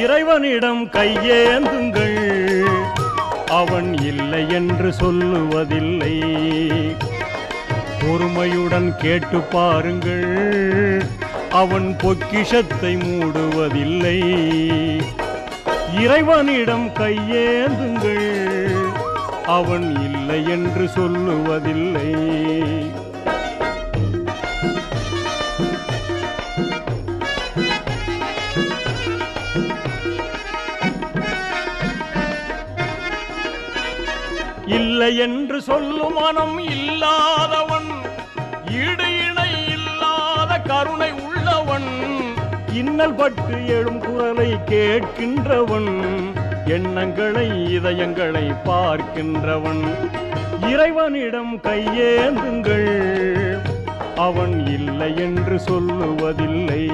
இறைவனிடம் கையேந்துங்கள், அவன் இல்லை என்று சொல்லுவதில்லை. பொறுமையுடன் கேட்டு பாருங்கள், அவன் பொக்கிஷத்தை மூடுவதில்லை. இறைவனிடம் கையேந்துங்கள், அவன் இல்லை என்று சொல்லுவதில்லை. இல்லை என்று சொல்லும் மனம் இல்லாதவன், ஈடு இணை இல்லாத கருணை உள்ளவன், இன்னல் பட்டு எழும் குரலை கேட்கின்றவன், எண்ணங்களை இதயங்களை பார்க்கின்றவன். இறைவனிடம் கையேந்துங்கள், அவன் இல்லை என்று சொல்லுவதில்லை.